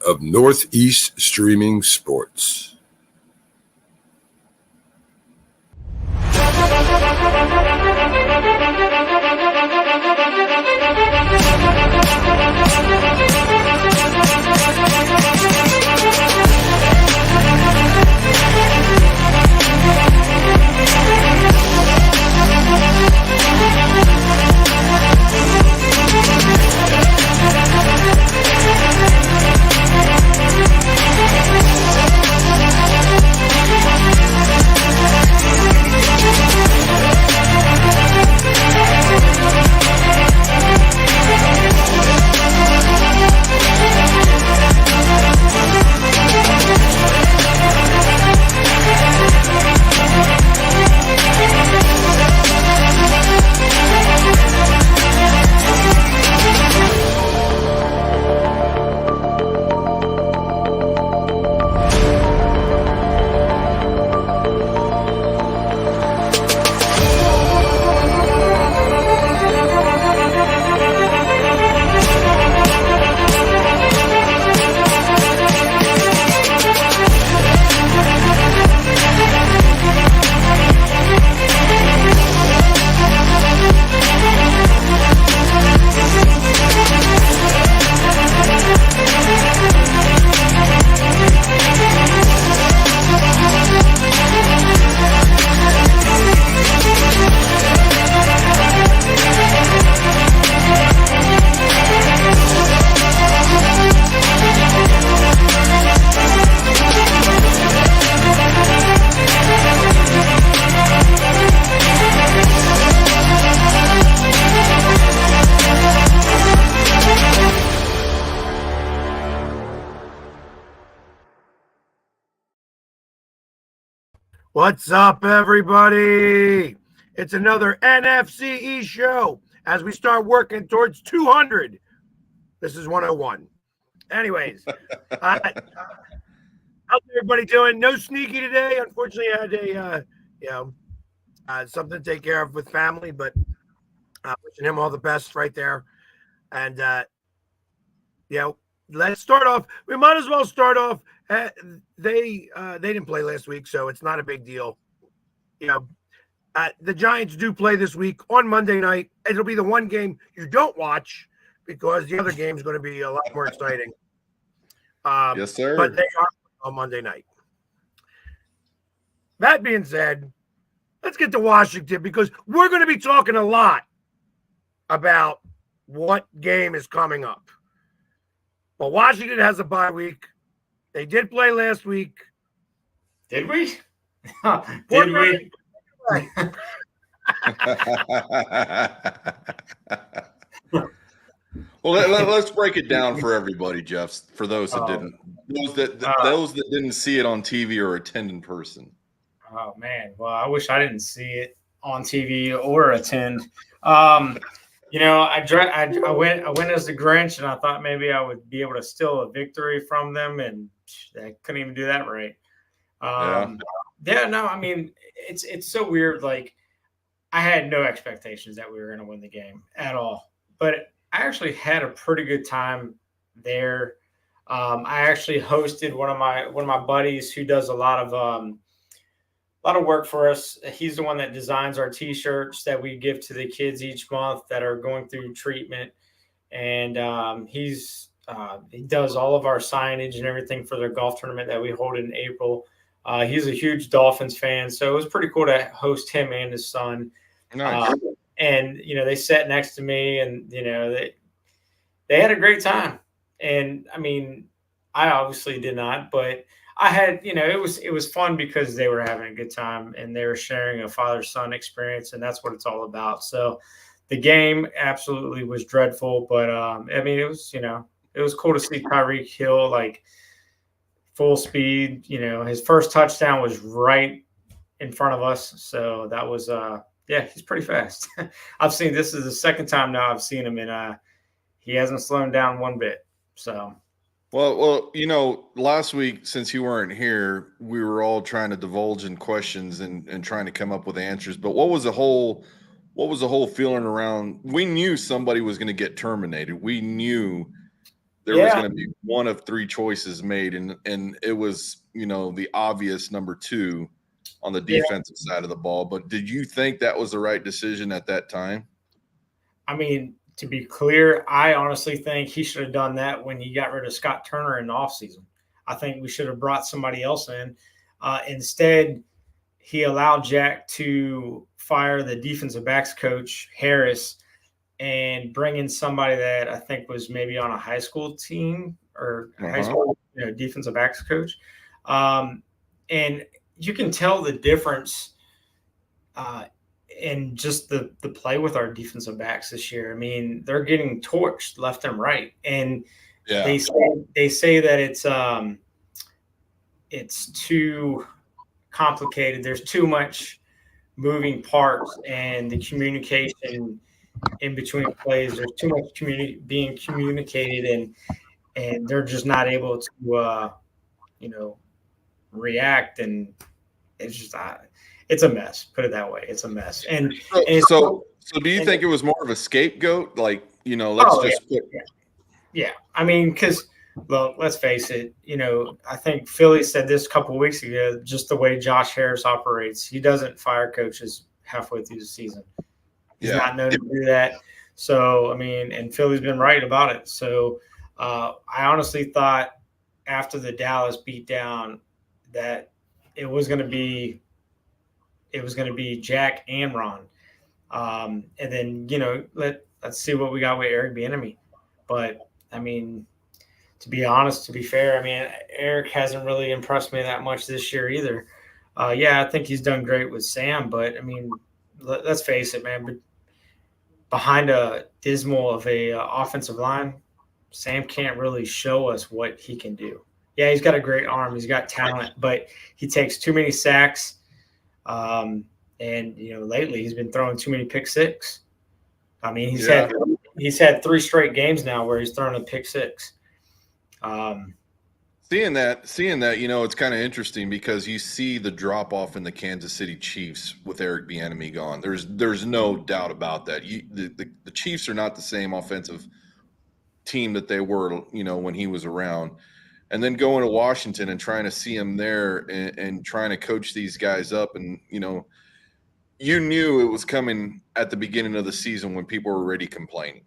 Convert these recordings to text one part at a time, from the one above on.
of Northeast Streaming Sports. What's up, everybody? It's another NFC show as we start working towards 200. This is 101. Anyways, how's everybody doing? No Sneaky today. Unfortunately, I had something to take care of with family, but wishing him all the best right there. And let's start off. We might as well start off. They didn't play last week, so it's not a big deal. The Giants do play this week on Monday night. It'll be the one game you don't watch because the other game is going to be a lot more exciting. Yes, sir. But they are on Monday night. That being said, let's get to Washington because we're going to be talking a lot about what game is coming up. But Washington has a bye week. They did play last week. Did we? Did we? Well, let's break it down for everybody, Jeff. For those that didn't, those that didn't see it on TV or attend in person. Oh man, well, I wish I didn't see it on TV or attend. I went as the Grinch, and I thought maybe I would be able to steal a victory from them, and I couldn't even do that right. It's so weird. Like, I had no expectations that we were going to win the game at all, but I actually had a pretty good time there. I actually hosted one of my buddies who does a lot of work for us. He's the one that designs our T-shirts that we give to the kids each month that are going through treatment, and he does all of our signage and everything for their golf tournament that we hold in April. He's a huge Dolphins fan, so it was pretty cool to host him and his son. Nice. And they sat next to me, and they had a great time. And I mean, I obviously did not, but I had, it was fun because they were having a good time and they were sharing a father-son experience, and that's what it's all about. So the game absolutely was dreadful, but it was cool to see Tyreek Hill like full speed. His first touchdown was right in front of us, so that was he's pretty fast. This is the second time now I've seen him, and he hasn't slowed down one bit. So. Well, last week, since you weren't here, we were all trying to divulge in questions and trying to come up with answers. But what was the whole feeling around? We knew somebody was going to get terminated. We knew there was going to be one of three choices made, and it was, the obvious number two on the defensive side of the ball. But did you think that was the right decision at that time? I mean, to be clear, I honestly think he should have done that when he got rid of Scott Turner in the offseason. I think we should have brought somebody else in. Instead, he allowed Jack to fire the defensive backs coach, Harris, and bring in somebody that I think was maybe on a high school team or high school defensive backs coach. And you can tell the difference in just the play with our defensive backs this year. I mean, they're getting torched left and right. And they say that it's too complicated. There's too much moving parts, and the communication in between plays. There's too much being communicated, and they're just not able to, react. And it's just it's a mess. Put it that way. It's a mess. And so do you think it was more of a scapegoat? Like, yeah. I mean, because let's face it. I think Philly said this a couple of weeks ago. Just the way Josh Harris operates, he doesn't fire coaches halfway through the season. He's not known to do that. So, I mean, and Philly's been right about it. So, I honestly thought after the Dallas beatdown that it was going to be Jack and Ron. And then, let's see what we got with Eric Bieniemy. But, I mean, to be honest, to be fair, I mean, Eric hasn't really impressed me that much this year either. I think he's done great with Sam, but, I mean, let's face it, man. But behind a dismal of a offensive line, Sam can't really show us what he can do. Yeah, he's got a great arm. He's got talent, but he takes too many sacks. And, lately he's been throwing too many pick six. I mean, he's had 3 straight games now where he's thrown a pick six. Seeing that, it's kind of interesting because you see the drop off in the Kansas City Chiefs with Eric Bieniemy gone. There's no doubt about that. The Chiefs are not the same offensive team that they were, when he was around. And then going to Washington and trying to see him there and trying to coach these guys up. And, you knew it was coming at the beginning of the season when people were already complaining.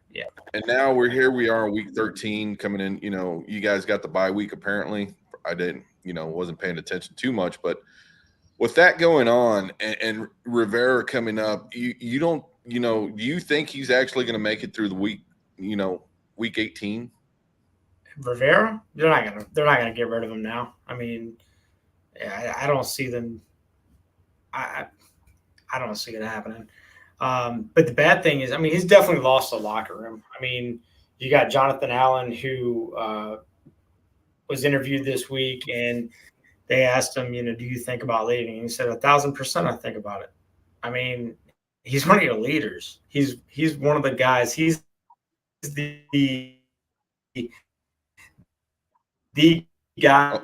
Yeah. And now we are in week 13 coming in. You guys got the bye week apparently. I didn't, wasn't paying attention too much. But with that going on and Rivera coming up, you don't, do you think he's actually going to make it through the week, week 18? Rivera, they're not gonna get rid of him now. I mean, I don't see them. I don't see it happening. But the bad thing is, I mean, he's definitely lost the locker room. I mean, you got Jonathan Allen, who was interviewed this week, and they asked him, do you think about leaving? And he said, 1,000% I think about it. I mean, he's one of your leaders. He's one of the guys. He's the guy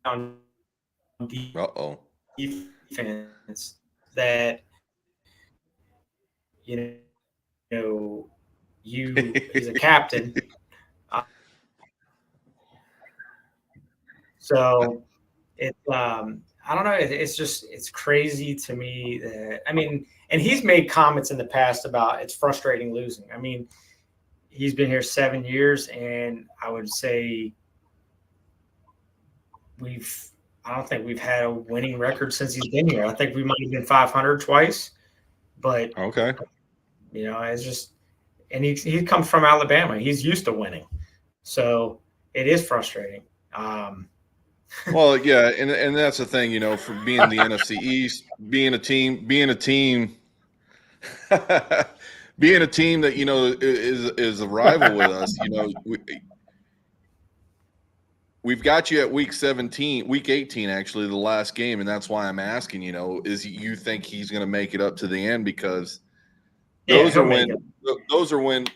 on defense that he's a captain. So it's I don't know. It's crazy to me that, I mean, and he's made comments in the past about it's frustrating losing. I mean, he's been here 7 years, and I would say I don't think we've had a winning record since he's been here. I think we might have been 500 twice, but okay, it's just, and he comes from Alabama. He's used to winning, so it is frustrating. Well, yeah, and that's the thing, for being the NFC East, being a team that is a rival with us. We've got you at week 18, actually, the last game, and that's why I'm asking. Is you think he's going to make it up to the end? Because those are when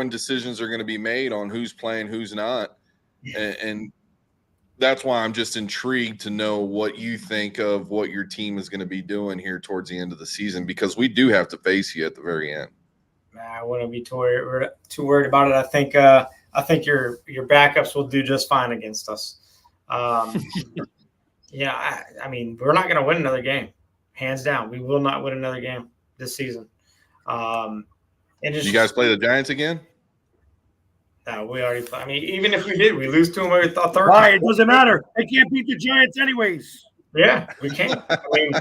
decisions are going to be made on who's playing, who's not, and that's why I'm just intrigued to know what you think of what your team is going to be doing here towards the end of the season, because we do have to face you at the very end. I wouldn't be too worried about it. I think your backups will do just fine against us. Yeah, I mean, we're not going to win another game, hands down. We will not win another game this season. And you guys play the Giants again? No, we already play. I mean, even if we did, we lose to them with a third. Why? It doesn't matter. They can't beat the Giants anyways. Yeah, we can. I mean,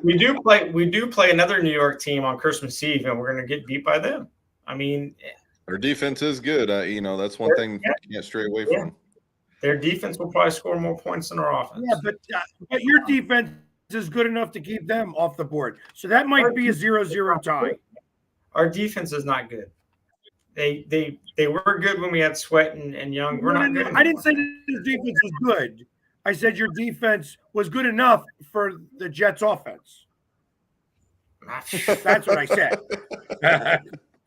we do play another New York team on Christmas Eve, and we're going to get beat by them. I mean, their defense is good. That's one thing you can't stray away from. Their defense will probably score more points than our offense. Yeah, but your defense is good enough to keep them off the board. So that might be a 0-0 tie. Our defense is not good. They were good when we had Sweat and Young. We're not good. I didn't say the defense was good. I said your defense was good enough for the Jets' offense. That's what I said.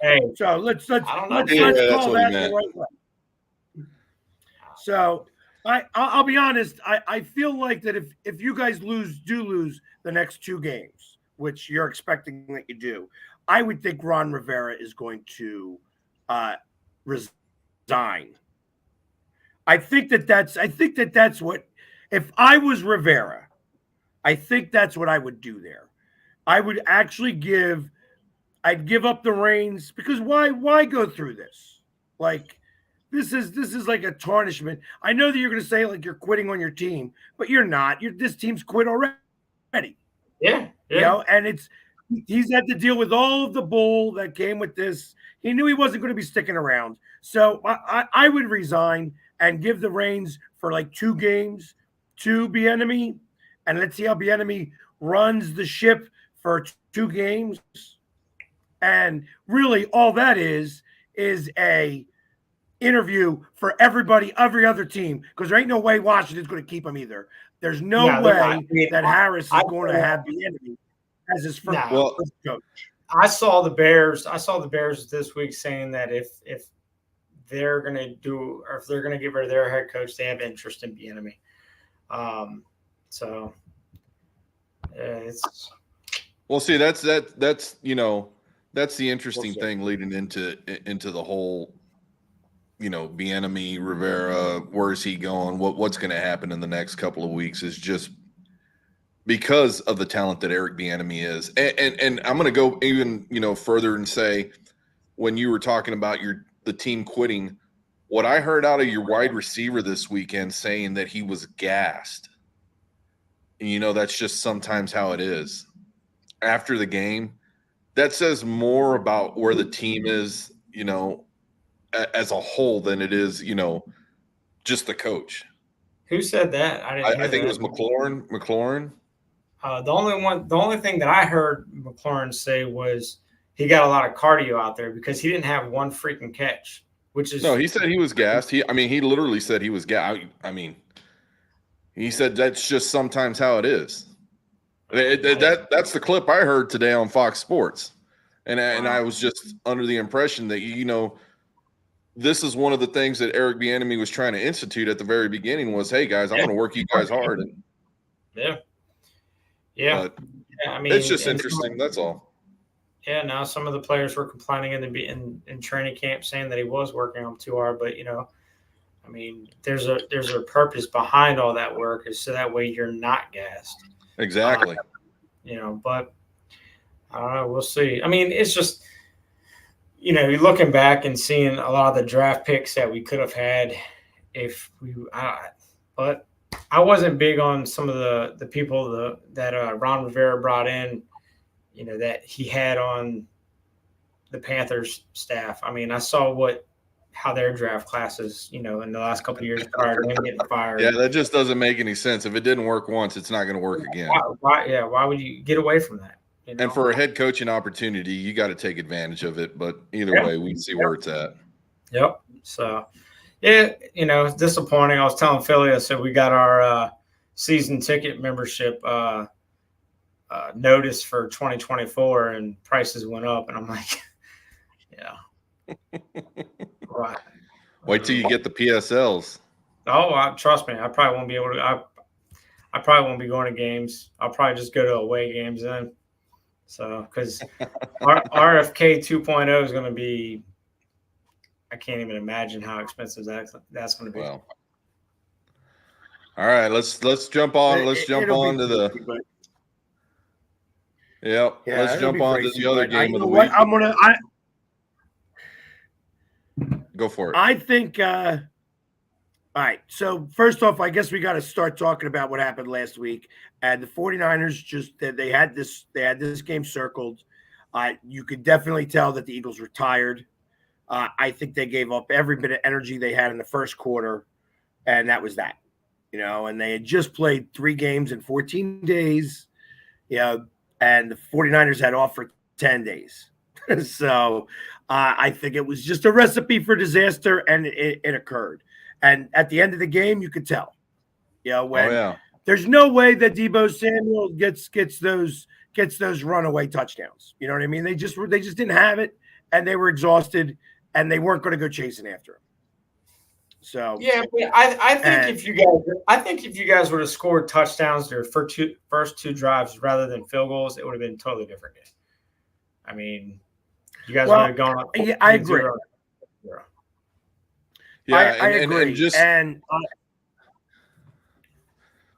Hey, so let's call that the right way. So I'll be honest. I feel like that if you guys do lose the next two games, which you're expecting that you do, I would think Ron Rivera is going to resign. I think that's what. If I was Rivera, I think that's what I would do there. I would actually I'd give up the reins, because why go through this? Like, this is like a tarnishment. I know that you're going to say like you're quitting on your team, but you're not. This team's quit already. Yeah. You know, and he's had to deal with all of the bull that came with this. He knew he wasn't going to be sticking around. So I would resign and give the reins for like 2 games to Bieniemy, and let's see how Bieniemy runs the ship for 2 games. And really all that is a interview for everybody, every other team, because there ain't no way Washington's going to keep him either. There's no way that Harris is going to have Bieniemy as his first coach. I saw the Bears this week saying that if they're going to if they're going to get rid of their head coach, they have interest in Bieniemy. So it's see, that's that's the interesting thing leading into the whole, Bieniemy, Rivera, where is he going? What's going to happen in the next couple of weeks is just because of the talent that Eric Bieniemy is. And I'm going to go even, further and say, when you were talking about the team quitting, what I heard out of your wide receiver this weekend saying that he was gassed. And, that's just sometimes how it is. After the game, that says more about where the team is, as a whole than it is, just the coach. Who said that? I think it was McLaurin. The only thing that I heard McLaurin say was he got a lot of cardio out there because he didn't have one freaking catch. No, he said he was gassed. He literally said he was gassed. He said that's just sometimes how it is. That's the clip I heard today on Fox Sports, and I was just under the impression that this is one of the things that Eric Bieniemy was trying to institute at the very beginning was, hey guys, I'm going to work you guys hard. Yeah. It's just interesting. That's all. Yeah, now some of the players were complaining in training camp saying that he was working on too hard, but there's a purpose behind all that work, is so that way you're not gassed. Exactly. But I don't know. We'll see. It's just you're looking back and seeing a lot of the draft picks that we could have had but I wasn't big on some of the people that Ron Rivera brought in. That he had on the Panthers staff. I saw how their draft classes, in the last couple of years prior to him getting fired. Yeah, that just doesn't make any sense. If it didn't work once, it's not going to work again. Why would you get away from that? And for a head coaching opportunity, you got to take advantage of it. But either way, we can see where it's at. Yep. So, yeah, it's disappointing. I was telling Philly, I said we got our season ticket membership notice for 2024, and prices went up, and I'm like, yeah, right. Wait till you get the PSLs. Oh, trust me, I probably won't be able to. I probably won't be going to games. I'll probably just go to away games then. So, because RFK 2.0 is going to be, I can't even imagine how expensive that's going to be. Well, all right, let's jump on. Let's jump on to the. Yep. Yeah, let's jump on to the other game of the week. Go for it. I think. All right. So first off, I guess we got to start talking about what happened last week. And the 49ers they had this game circled. You could definitely tell that the Eagles were tired. I think they gave up every bit of energy they had in the first quarter, and that was that. And they had just played 3 games in 14 days. And the 49ers had off for 10 days. So I think it was just a recipe for disaster, and it occurred. And at the end of the game, you could tell. There's no way that Deebo Samuel gets those runaway touchdowns. You know what I mean? They just didn't have it, and they were exhausted, and they weren't going to go chasing after him. So yeah, but I think if you guys would have scored touchdowns their first two drives rather than field goals, it would have been a totally different game. I mean, you guys would have gone up. Yeah, I agree. 0. Yeah, I agree.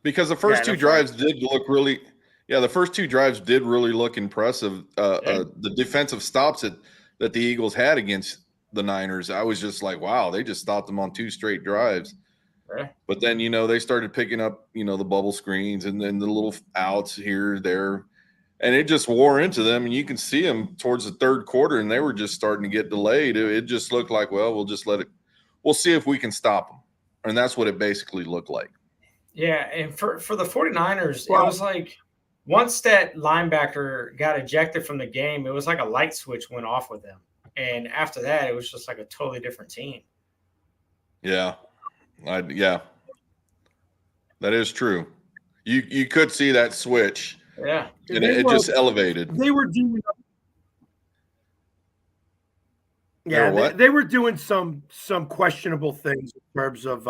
Because the first 2 drives did look really. Yeah, the first 2 drives did really look impressive. The defensive stops that the Eagles had against the Niners, I was just like, wow, they just stopped them on 2 straight drives. Right. But then, they started picking up, the bubble screens and then the little outs here, there, and it just wore into them. And you can see them towards the third quarter, and they were just starting to get delayed. It just looked like, well, we'll just let it. We'll see if we can stop them. And that's what it basically looked like. Yeah, and for the 49ers, it was like once that linebacker got ejected from the game, it was like a light switch went off with them. And after that, it was just like a totally different team. Yeah. That is true. You could see that switch. Yeah. And it just elevated. They were doing they were doing some questionable things in terms of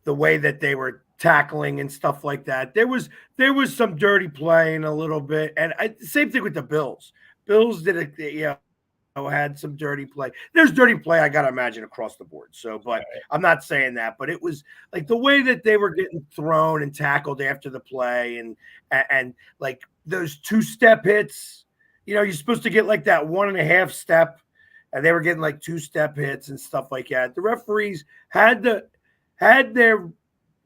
the way that they were tackling and stuff like that. There was some dirty playing a little bit. And same thing with the Bills. Bills did had some dirty play. There's dirty play, I gotta imagine, across the board. So, but I'm not saying that. But it was like the way that they were getting thrown and tackled after the play, and like those 2-step hits. You're supposed to get like that 1.5 step, and they were getting like 2-step hits and stuff like that. The referees had their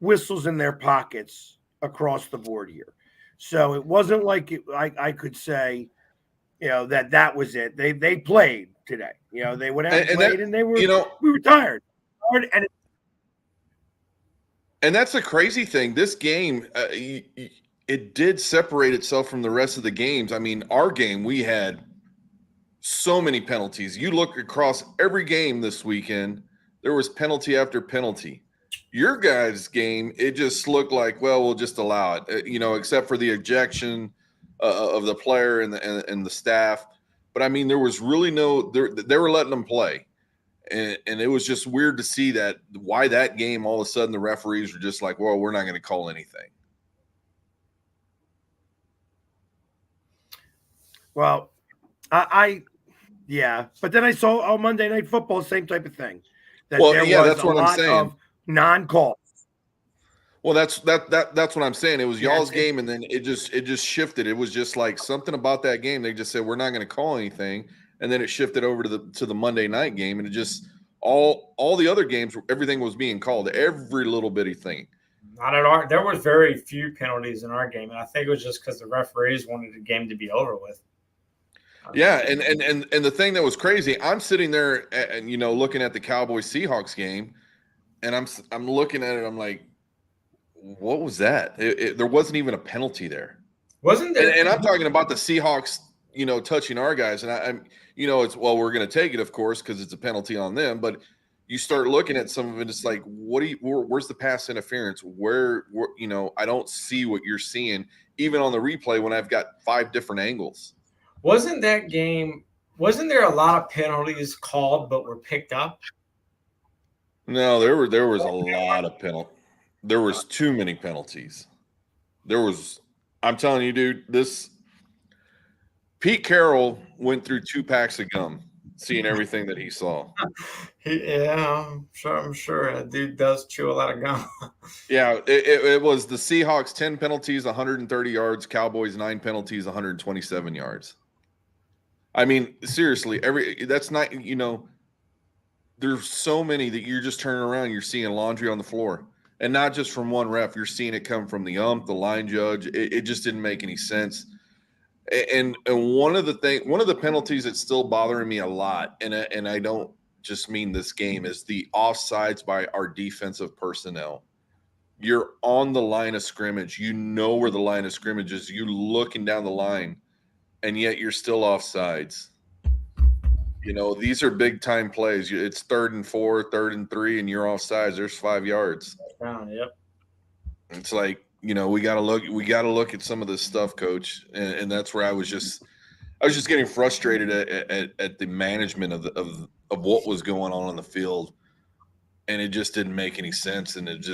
whistles in their pockets across the board here, so it wasn't like I could say. That was it. They played today. They went out and played, and they were. We were tired. And that's the crazy thing. This game, it did separate itself from the rest of the games. I mean, our game, we had so many penalties. You look across every game this weekend, there was penalty after penalty. Your guys' game, it just looked like, well, we'll just allow it. Except for the ejection of the player and the staff. But I mean, there was really they were letting them play. And it was just weird to see why that game, all of a sudden the referees were just like, well, we're not going to call anything. Well, but then I saw on Monday Night Football, same type of thing. That's what I'm saying. Non-calls. Well, that's what I'm saying. It was y'all's game, and then it just shifted. It was just like something about that game. They just said we're not going to call anything, and then it shifted over to the Monday night game, and it just all the other games, everything was being called, every little bitty thing. Not at our. There was very few penalties in our game, and I think it was just because the referees wanted the game to be over with. Yeah, and the thing that was crazy, I'm sitting there and looking at the Cowboys Seahawks game, and I'm looking at it. I'm like, what was that? There wasn't even a penalty there. Wasn't there? And I'm talking about the Seahawks, touching our guys. And I'm it's, well, we're going to take it, of course, because it's a penalty on them. But you start looking at some of it, it's like, where's the pass interference? Where I don't see what you're seeing, even on the replay when I've got 5 different angles. Wasn't there a lot of penalties called but were picked up? No, there was a lot of penalties. There was too many penalties. I'm telling you, dude, Pete Carroll went through 2 packs of gum, seeing everything that he saw. I'm sure that dude does chew a lot of gum. Yeah, it was the Seahawks 10 penalties, 130 yards, Cowboys 9 penalties, 127 yards. I mean, seriously, that's not, there's so many that you're just turning around, you're seeing laundry on the floor. And not just from one ref, you're seeing it come from the the line judge. It just didn't make any sense. And one of the penalties that's still bothering me a lot, and I don't just mean this game, is the offsides by our defensive personnel. You're on the line of scrimmage. You know where the line of scrimmage is. You're looking down the line, and yet you're still offsides. These are big time plays. It's 3rd and 4, 3rd and 3, and you're offsides. There's 5 yards. Yep. It's like, we got to look at some of this stuff, Coach. And that's where I was just getting frustrated at the management of what was going on the field. And it just didn't make any sense. And it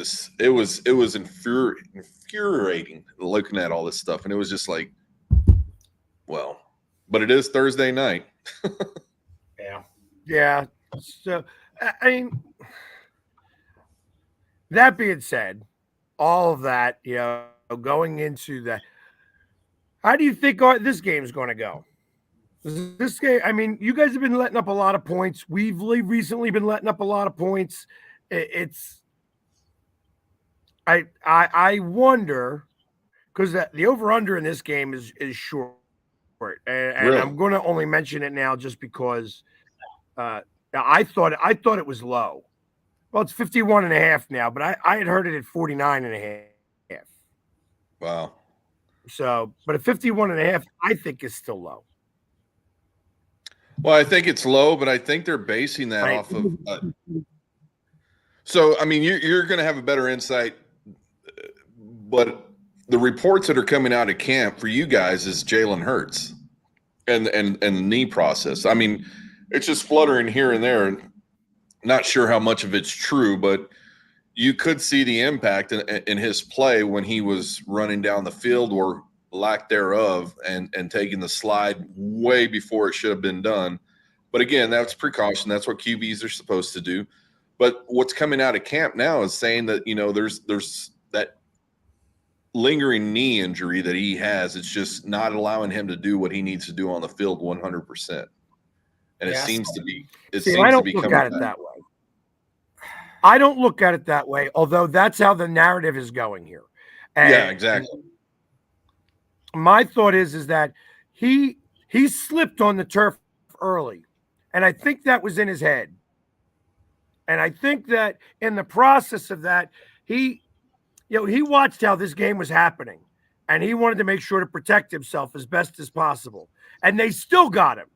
was infuriating looking at all this stuff. And it was just like, well, but it is Thursday night. Yeah. So, I mean, that being said, all of that, going into that, how do you think this game is going to go? This game, I mean, you guys have been letting up a lot of points. We've recently been letting up a lot of points. I wonder, because the over-under in this game is short. And really? I'm going to only mention it now just because I thought it was low. Well, it's 51.5 now, but I had heard it at 49.5. Wow. So, but at 51.5, I think is still low. Well, I think it's low, but I think they're basing that off of. So, I mean, you're going to have a better insight, but the reports that are coming out of camp for you guys is Jalen Hurts and the knee process. I mean, it's just fluttering here and there. Not sure how much of it's true, but you could see the impact in his play when he was running down the field or lack thereof and taking the slide way before it should have been done. But again, that's precaution. That's what QBs are supposed to do. But what's coming out of camp now is saying that, there's that lingering knee injury that he has. It's just not allowing him to do what he needs to do on the field 100%. And it seems to be. I don't look at it that way. I don't look at it that way, although that's how the narrative is going here. And yeah, exactly. My thought is that he slipped on the turf early, and I think that was in his head. And I think that in the process of that, he watched how this game was happening, and he wanted to make sure to protect himself as best as possible. And they still got him.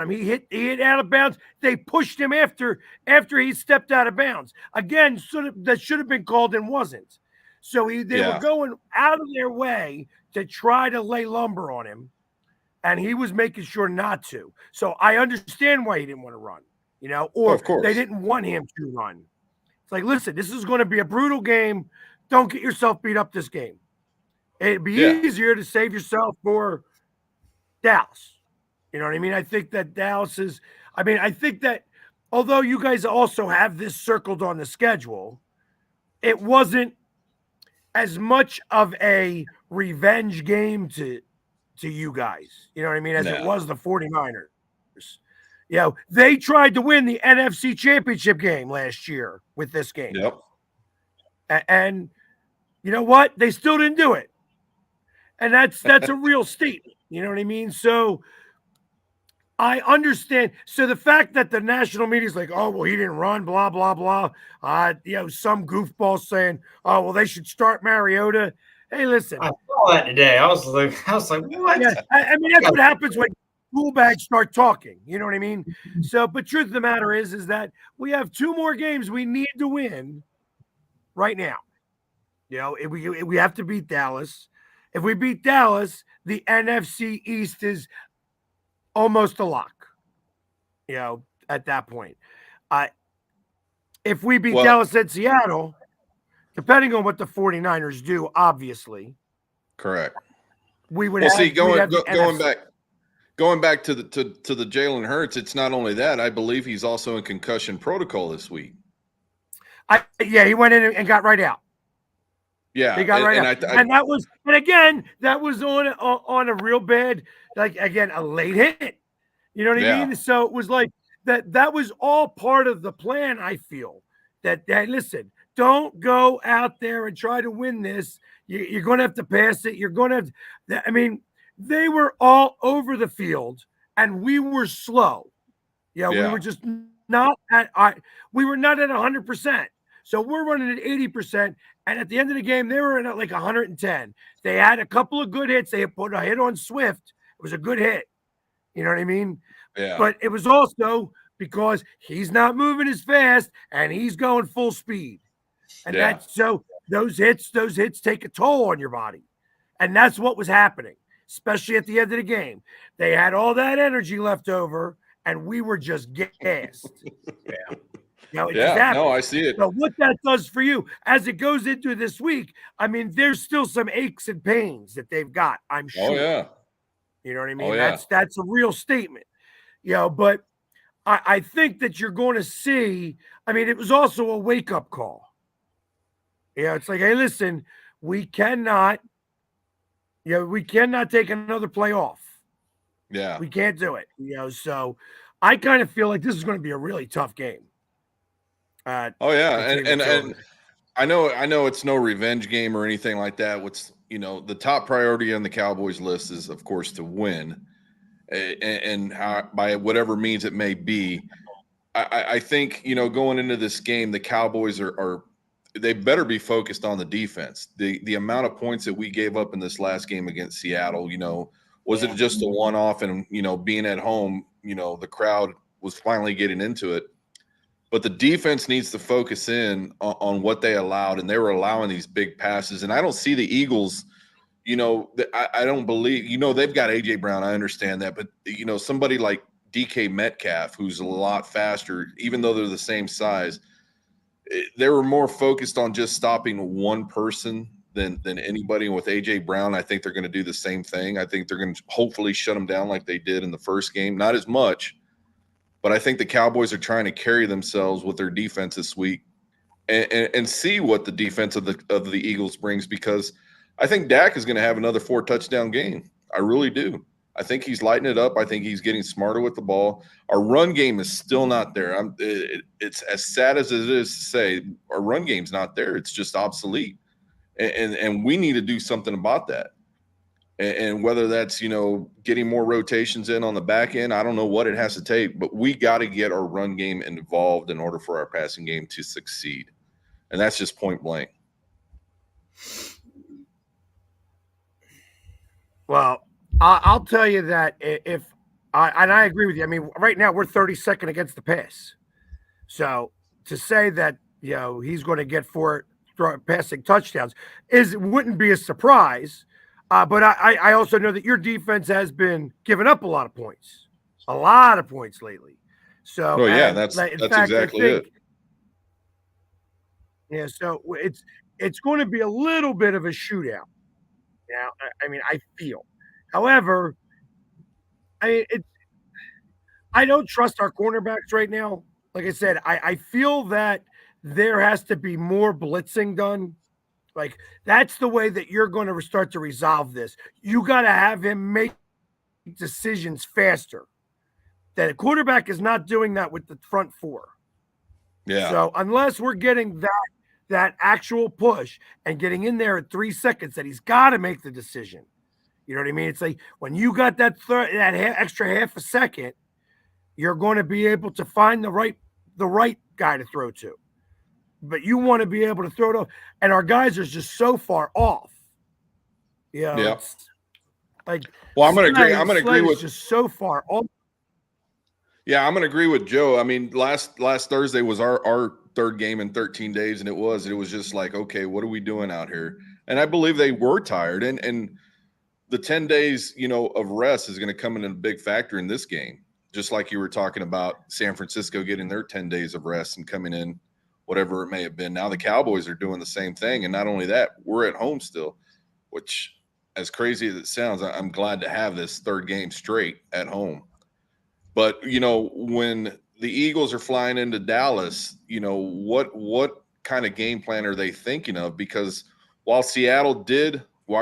He hit out of bounds. They pushed him after he stepped out of bounds. Again, that should have been called and wasn't. So they were going out of their way to try to lay lumber on him, and he was making sure not to. So I understand why he didn't want to run, or they didn't want him to run. It's like, listen, this is going to be a brutal game. Don't get yourself beat up this game. It'd be easier to save yourself for Dallas. You know what I mean? I think that I think that although you guys also have this circled on the schedule, it wasn't as much of a revenge game to you guys. You know what I mean? As it was the 49ers. They tried to win the NFC Championship game last year with this game. Yep. And you know what? They still didn't do it. And that's a real statement. You know what I mean? So I understand. So the fact that the national media is like, oh, well, he didn't run, blah, blah, blah. Some goofball saying, oh, well, they should start Mariota. Hey, listen. I saw that today. I was like, what? Yeah, I mean, that's what happens when school bags start talking. You know what I mean? So, but truth of the matter is that we have 2 more games we need to win right now. We have to beat Dallas. If we beat Dallas, the NFC East is almost a lock, at that point. If we beat Dallas at Seattle, depending on what the 49ers do, obviously. Correct. We would going back. Going back to the Jalen Hurts, it's not only that. I believe he's also in concussion protocol this week. Yeah, he went in and got right out. Yeah, He got right out, and that was on a real bad, like again, a late hit. You know what I mean? So it was like that was all part of the plan. I feel that listen, don't go out there and try to win this. You're going to have to pass it. You're going to have. I mean, they were all over the field, and we were slow. Yeah, we were just not at. We were not at 100%. So we're running at 80%. And at the end of the game, they were at like 110. They had a couple of good hits. They put a hit on Swift. It was a good hit. You know what I mean? Yeah. But it was also because he's not moving as fast and he's going full speed. And that's so those hits take a toll on your body. And that's what was happening, especially at the end of the game. They had all that energy left over, and we were just gassed. No, I see it. So what that does for you as it goes into this week, I mean, there's still some aches and pains that they've got, I'm sure. Oh, yeah. You know what I mean? That's a real statement. But I think that you're going to see, I mean, it was also a wake-up call. It's like, hey, listen, we cannot take another play off. Yeah. We can't do it. So I kind of feel like this is going to be a really tough game. And I know it's no revenge game or anything like that. What's the top priority on the Cowboys list is, of course, to win, and how, by whatever means it may be. I think going into this game, the Cowboys are they better be focused on the defense. The amount of points that we gave up in this last game against Seattle, was it just a one-off? And being at home, the crowd was finally getting into it. But the defense needs to focus in on what they allowed, and they were allowing these big passes. And I don't see the Eagles, I don't believe, they've got A.J. Brown. I understand that. But, somebody like DK Metcalf, who's a lot faster, even though they're the same size, they were more focused on just stopping one person than anybody. And with A.J. Brown, I think they're going to do the same thing. I think they're going to hopefully shut him down like they did in the first game. Not as much. But I think the Cowboys are trying to carry themselves with their defense this week and see what the defense of the Eagles brings, because I think Dak is going to have another 4-touchdown game. I really do. I think he's lighting it up. I think he's getting smarter with the ball. Our run game is still not there. It's as sad as it is to say, our run game's not there. It's just obsolete. And we need to do something about that. And whether that's, getting more rotations in on the back end, I don't know what it has to take, but we got to get our run game involved in order for our passing game to succeed. And that's just point blank. Well, I'll tell you that and I agree with you. I mean, right now we're 32nd against the pass. So to say that, he's going to get 4 passing touchdowns wouldn't be a surprise. But I also know that your defense has been giving up a lot of points lately. So, that's exactly it. Yeah, so it's going to be a little bit of a shootout. I mean, I feel. However, I don't trust our cornerbacks right now. Like I said, I feel that there has to be more blitzing done. Like, that's the way that you're going to start to resolve this. You got to have him make decisions faster. That a quarterback is not doing that with the front 4. Yeah. So unless we're getting that actual push and getting in there at 3 seconds, that he's got to make the decision. You know what I mean? It's like when you got that extra half a second, you're going to be able to find the right guy to throw to. But you want to be able to throw it off, and our guys are just so far off. It's like, well, I'm going to agree. I'm going to agree with just so far off. Yeah, I'm going to agree with Joe. I mean, last Thursday was our third game in 13 days, and it was just like, okay, what are we doing out here? And I believe they were tired, and the 10 days, of rest is going to come in a big factor in this game. Just like you were talking about San Francisco getting their 10 days of rest and coming in, whatever it may have been. Now the Cowboys are doing the same thing. And not only that, we're at home still, which as crazy as it sounds, I'm glad to have this third game straight at home. But when the Eagles are flying into Dallas, what kind of game plan are they thinking of? Because while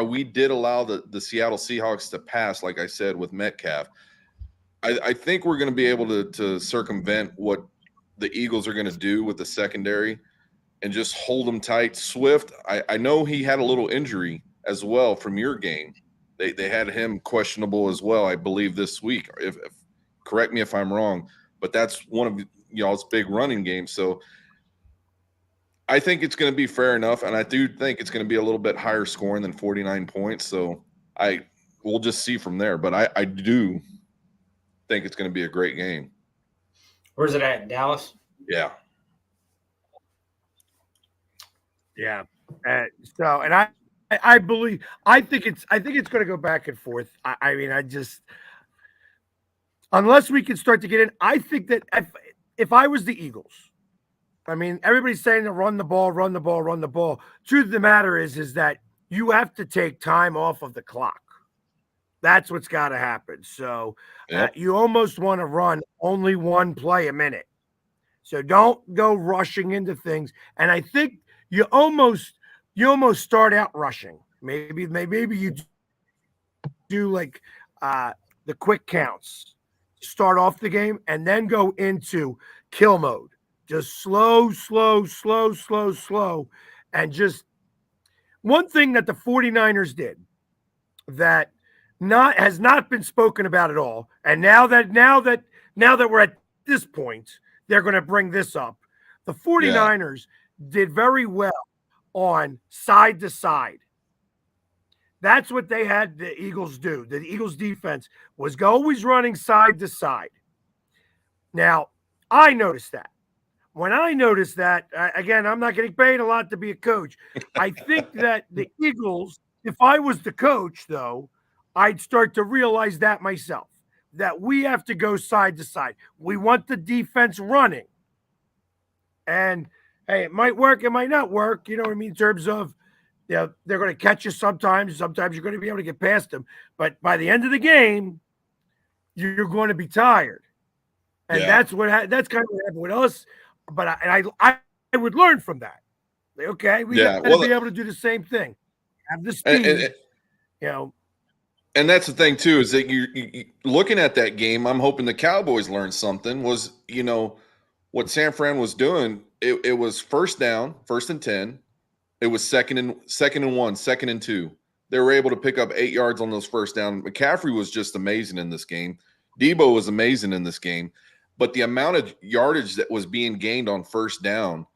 we did allow the Seattle Seahawks to pass, like I said, with Metcalf, I think we're going to be able to circumvent what the Eagles are going to do with the secondary and just hold them tight. Swift, I know he had a little injury as well from your game. They had him questionable as well, I believe, this week. If correct me if I'm wrong, but that's one of y'all's big running games. So I think it's going to be fair enough, and I do think it's going to be a little bit higher scoring than 49 points. So we'll just see from there. But I do think it's going to be a great game. Where's it at? Dallas? Yeah. Yeah. So, and I believe, I think it's going to go back and forth. I mean, unless we can start to get in, I think that if I was the Eagles, I mean, everybody's saying to run the ball, run the ball, run the ball. Truth of the matter is that you have to take time off of the clock. That's what's got to happen. So you almost want to run only one play a minute. So don't go rushing into things. And I think you almost start out rushing. Maybe you do like the quick counts. Start off the game and then go into kill mode. Just slow. And just one thing that the 49ers did that has not been spoken about at all. And now that we're at this point, they're going to bring this up. The 49ers did very well on side to side. That's what they had the Eagles do. The Eagles defense was always running side to side. Now, I noticed that. When I noticed that, again, I'm not getting paid a lot to be a coach. I think that the Eagles, if I was the coach, though, I'd start to realize that myself, that we have to go side to side. We want the defense running. And, hey, it might work, it might not work, you know what I mean, in terms of, they're going to catch you sometimes. Sometimes you're going to be able to get past them. But by the end of the game, you're going to be tired. And that's kind of what happened with us. But I would learn from that. Okay, we got to be able to do the same thing. Have the speed, And that's the thing, too, is that you looking at that game, I'm hoping the Cowboys learned something, was, what San Fran was doing, it was first down, 1st and 10. It was second and 1, 2nd and 2. They were able to pick up 8 yards on those first down. McCaffrey was just amazing in this game. Debo was amazing in this game. But the amount of yardage that was being gained on first down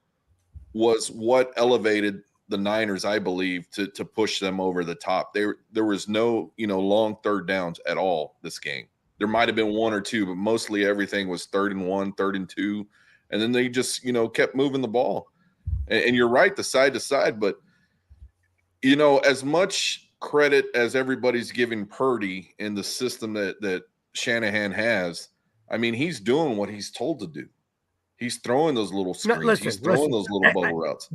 was what elevated the Niners, I believe, to push them over the top. There was no, long third downs at all this game. There might have been one or two, but mostly everything was 3rd and 1, 3rd and 2. And then they just, kept moving the ball. And you're right, the side to side. But, as much credit as everybody's giving Purdy in the system that Shanahan has, I mean, he's doing what he's told to do. He's throwing those little screens. He's throwing those little bubble routes.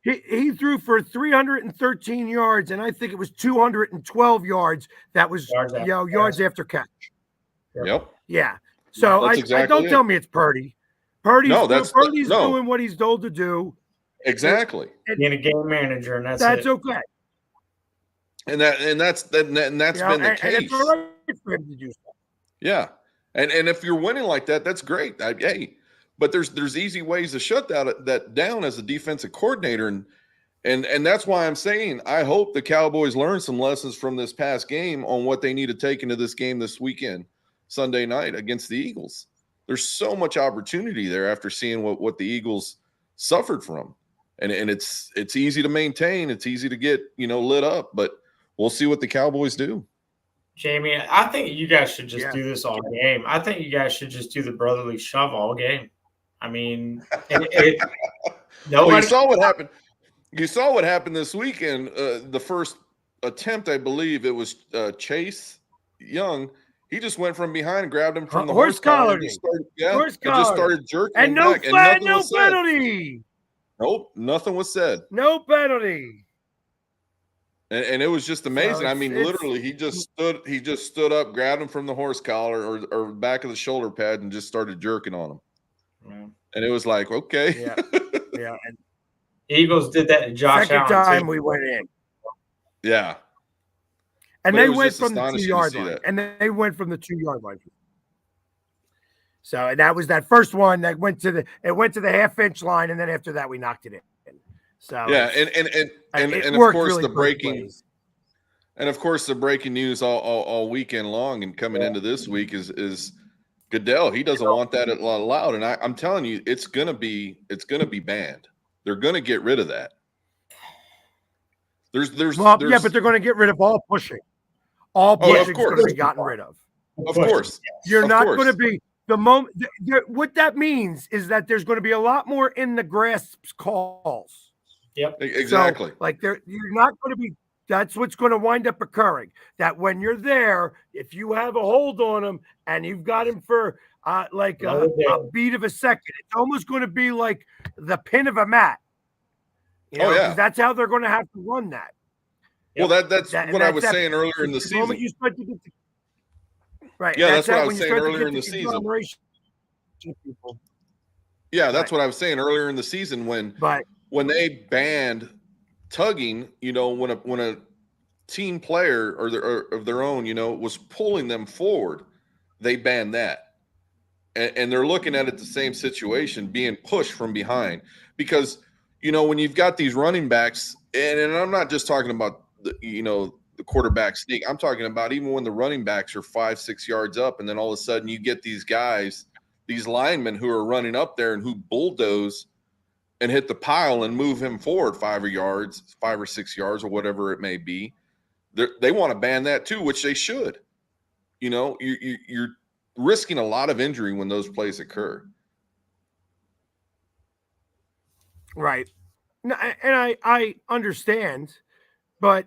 He threw for 313 yards, and I think it was 212 yards. That was yards after catch. Yep. Yeah. So don't tell me it's Purdy. Purdy's doing what he's told to do. Exactly. Being a game manager, and that's okay. And that's been the case. And it's all right for him to do so. Yeah. And if you're winning like that, that's great. But there's easy ways to shut that down as a defensive coordinator, and that's why I'm saying I hope the Cowboys learn some lessons from this past game on what they need to take into this game this weekend, Sunday night against the Eagles. There's so much opportunity there after seeing what the Eagles suffered from, and it's easy to maintain, it's easy to get lit up, but we'll see what the Cowboys do. Jamie, I think you guys should just do this all game. I think you guys should just do the brotherly shove all game. I mean, nobody. Well, you saw what happened. You saw what happened this weekend. The first attempt, I believe, it was Chase Young. He just went from behind and grabbed him from the horse collar. And just started jerking and him back. No penalty. Nope, nothing was said. No penalty. And it was just amazing. I it's- mean, it's- literally, he just stood up, grabbed him from the horse collar or back of the shoulder pad, and just started jerking on him. Yeah. And it was like, okay, Yeah. Yeah. And Eagles did that to Josh second Allen time too. we went in. yeah. And But it they was went just from the astonishing to 2-yard see line. that. And they went from the 2-yard line. So and that was that first one that went to the half-inch line, and then after that we knocked it in. So Yeah, it and of worked course really the both breaking ways. and of course the breaking news all weekend long and coming into this week is Goodell. He doesn't want that allowed, and I'm telling you, it's gonna be banned. They're gonna get rid of that. There's Yeah, but they're going to get rid of all pushing. All pushing is going to be gotten rid of. Of course, You're of not course. going to be the moment. What that means is that there's going to be a lot more in the grasp calls. Yep. Exactly. So, like you're not going to be. That's what's going to wind up occurring. That when you're there, if you have a hold on him and you've got him for like a beat of a second, it's almost going to be like the pin of a mat. You know, yeah. that's how they're going to have to run that. Well, that's what I was saying earlier in the season. Moment you start to get right. Yeah, that's what I was saying earlier in the season. Yeah, that's what I was saying earlier in the season when they banned tugging. You know, when a team player or of their own, you know, was pulling them forward, they banned that, and they're looking at it the same situation, being pushed from behind, because you know when you've got these running backs, and I'm not just talking about the quarterback sneak. I'm talking about even when the running backs are 5-6 yards up, and then all of a sudden you get these guys, these linemen who are running up there and who bulldoze and hit the pile and move him forward 5 or 6 yards, or whatever it may be. They want to ban that too, which they should. You know, you're risking a lot of injury when those plays occur. Right. No, and I understand, but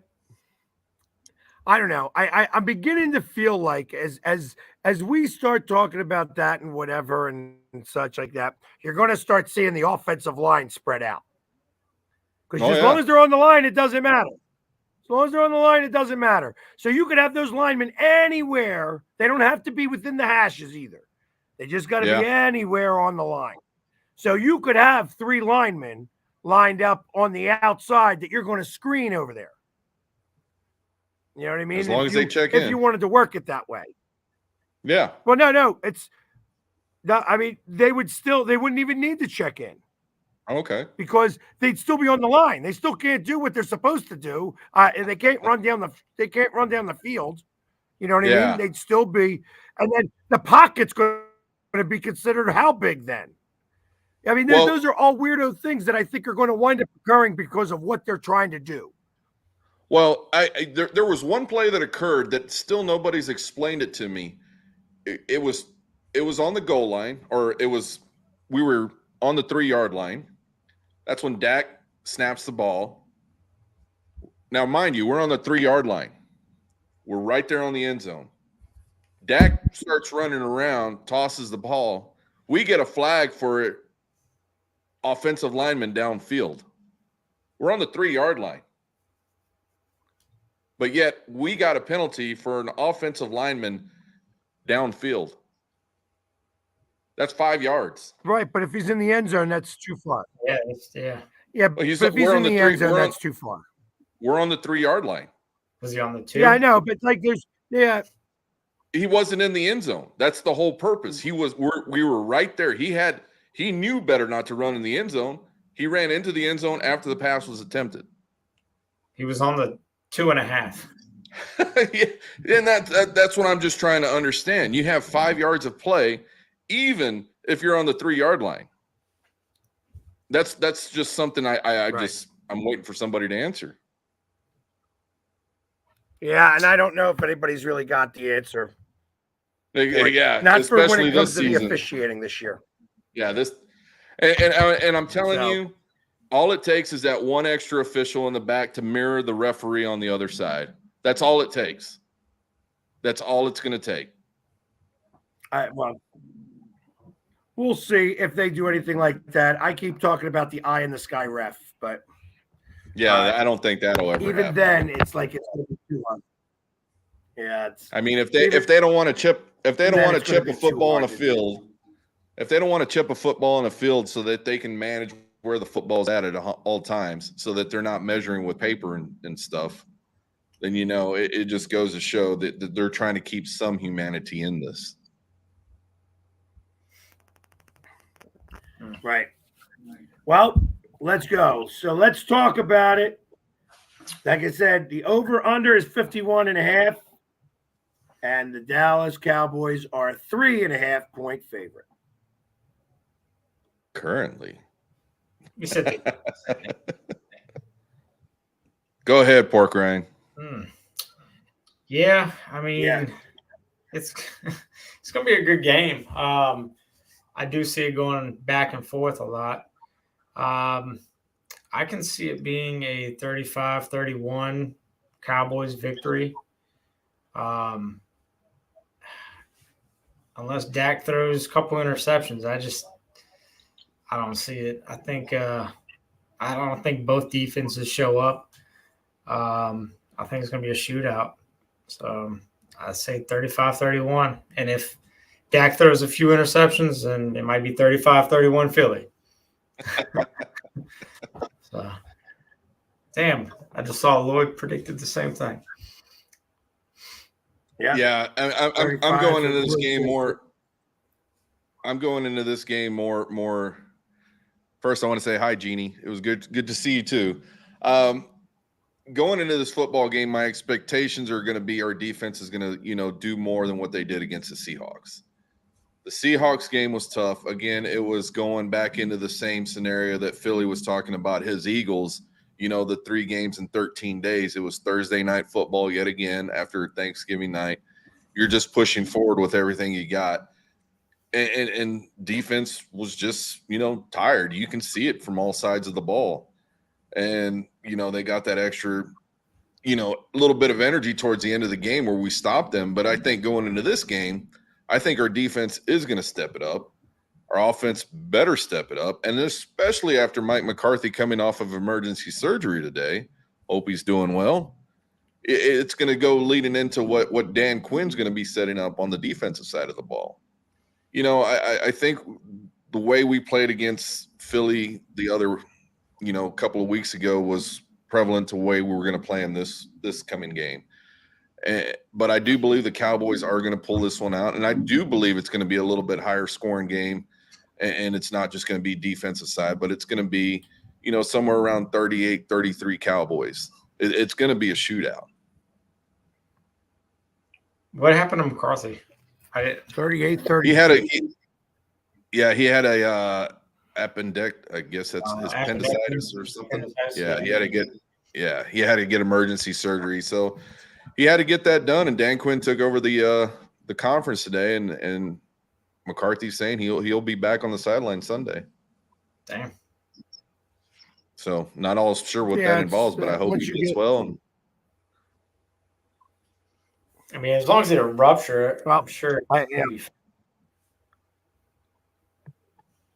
I don't know. I'm beginning to feel like as we start talking about that and whatever and such like that, you're going to start seeing the offensive line spread out. Because as long as they're on the line, it doesn't matter. As long as they're on the line, it doesn't matter. So you could have those linemen anywhere. They don't have to be within the hashes either. They just got to be anywhere on the line. So you could have 3 linemen lined up on the outside that you're going to screen over there. You know what I mean? As long as they check in. If you wanted to work it that way. Yeah. Well, no. I mean, they wouldn't even need to check in. Okay. Because they'd still be on the line. They still can't do what they're supposed to do. And they can't run down the field. You know what I mean? They'd still be, and then the pocket's going to be considered how big then? I mean, those are all weirdo things that I think are going to wind up occurring because of what they're trying to do. Well, there was one play that occurred that still nobody's explained it to me. It was on the goal line, or we were on the 3-yard line. That's when Dak snaps the ball. Now, mind you, we're on the 3-yard line. We're right there on the end zone. Dak starts running around, tosses the ball. We get a flag for offensive lineman downfield. We're on the 3-yard line. But yet we got a penalty for an offensive lineman downfield. That's 5 yards. Right, but if he's in the end zone, that's too far. Yeah. Yeah, but if he's in the end zone, that's too far. We're on the 3-yard line. Was he on the 2? Yeah, I know, but like he wasn't in the end zone. That's the whole purpose. We were right there. He knew better not to run in the end zone. He ran into the end zone after the pass was attempted. He was on the 2.5. Yeah, and that's what I'm just trying to understand. You have 5 yards of play, even if you're on the 3-yard line. That's just something I'm waiting for somebody to answer. Yeah, and I don't know if anybody's really got the answer. Yeah, not for when it comes this to the season. Officiating this year. Yeah, and I'm telling you, all it takes is that one extra official in the back to mirror the referee on the other side. That's all it takes. That's all it's going to take. Well, we'll see if they do anything like that. I keep talking about the eye in the sky ref, but Yeah, I don't think that'll ever Even happen. then, it's like it's going to be too hard. Yeah, I mean, if they don't want to chip it's gonna a be too football on a hard to do. field, if they don't want to chip a football on a field so that they can manage where the football's at all times, so that they're not measuring with paper and stuff, then it just goes to show that they're trying to keep some humanity in this. Right. Well, let's go. So let's talk about it. Like I said, the over-under is 51.5, and the Dallas Cowboys are a 3.5-point favorite. Currently. You said Go ahead, Pork Rind. Yeah, I mean, it's going to be a good game. I do see it going back and forth a lot. I can see it being a 35-31 Cowboys victory. Unless Dak throws a couple interceptions, I don't see it. I don't think both defenses show up. I think it's going to be a shootout. So I say 35-31. And if Dak throws a few interceptions, then it might be 35-31 Philly. So, damn, I just saw Lloyd predicted the same thing. Yeah, I'm going into this game more. I'm going into this game more. First, I want to say hi, Jeannie. It was good to see you too. Going into this football game, my expectations are going to be our defense is going to do more than what they did against the Seahawks. The Seahawks game was tough. Again, it was going back into the same scenario that Philly was talking about his Eagles, the 3 games in 13 days. It was Thursday night football yet again after Thanksgiving night. You're just pushing forward with everything you got. And defense was just, tired. You can see it from all sides of the ball. And, they got that extra, little bit of energy towards the end of the game where we stopped them. But I think going into this game, I think our defense is going to step it up. Our offense better step it up. And especially after Mike McCarthy coming off of emergency surgery today, hope he's doing well. It's going to go leading into what Dan Quinn's going to be setting up on the defensive side of the ball. I think the way we played against Philly the other, couple of weeks ago was prevalent to the way we were going to play in this coming game. But I do believe the Cowboys are going to pull this one out, and I do believe it's going to be a little bit higher scoring game, and it's not just going to be defensive side, but it's going to be, somewhere around 38-33 Cowboys. It's going to be a shootout. What happened to McCarthy? 38-30. He had a appendect. I guess that's his appendicitis or something. He had to get emergency surgery. So he had to get that done. And Dan Quinn took over the conference today, and McCarthy's saying he'll be back on the sideline Sunday. Damn. So not all sure what that involves, but I hope he gets well. I mean, as long as they don't rupture, I'm sure.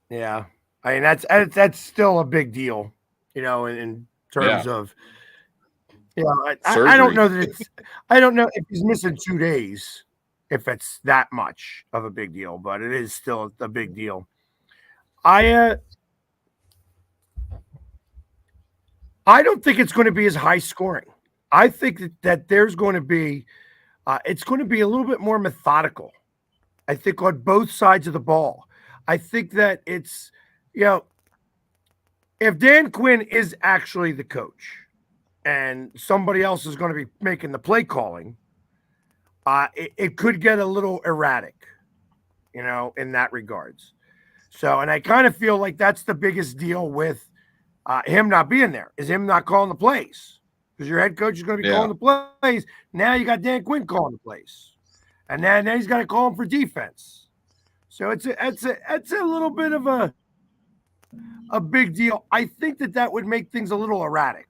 Yeah. I mean, that's still a big deal, in terms of, I don't know that I don't know if he's missing 2 days, if it's that much of a big deal, but it is still a big deal. I don't think it's going to be as high scoring. I think that there's going to be, it's going to be a little bit more methodical. I think on both sides of the ball. I think that it's, if Dan Quinn is actually the coach and somebody else is going to be making the play calling, it could get a little erratic, in that regards. So, and I kind of feel like that's the biggest deal with him not being there, is him not calling the plays, because your head coach is going to be calling the plays. Now you got Dan Quinn calling the plays, and then he's got to call them for defense. So it's a little bit of a big deal. I think that would make things a little erratic,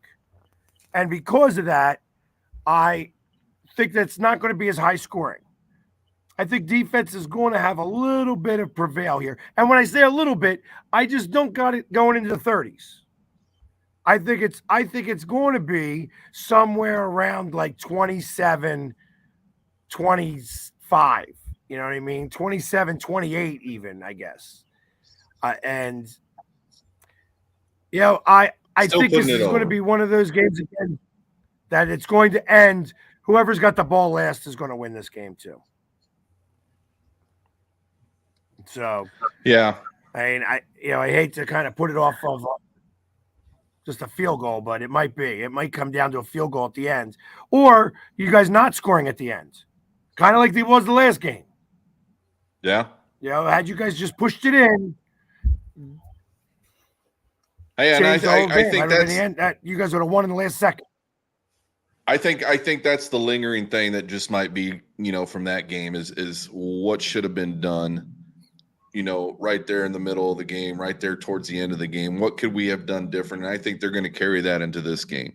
and because of that, I think that's not going to be as high scoring. I think defense is going to have a little bit of prevail here, and when I say a little bit, I just don't got it going into the 30s. I think it's going to be somewhere around like 27, 25. You know what I mean? 27, 28 even, I guess. And I Still think this putting it is going to over. be one of those games again that it's going to end. Whoever's got the ball last is going to win this game too. So Yeah. I mean, I hate to kind of put it off of just a field goal, but it might be. It might come down to a field goal at the end, or you guys not scoring at the end, kind of like it was the last game. Yeah. Had you guys just pushed it in, Hey, and changed the whole I game. think Might have been that's the end. That you guys would have won in the last second. I think that's the lingering thing that just might be, from that game is what should have been done, right there in the middle of the game, right there towards the end of the game. What could we have done different? And I think they're going to carry that into this game.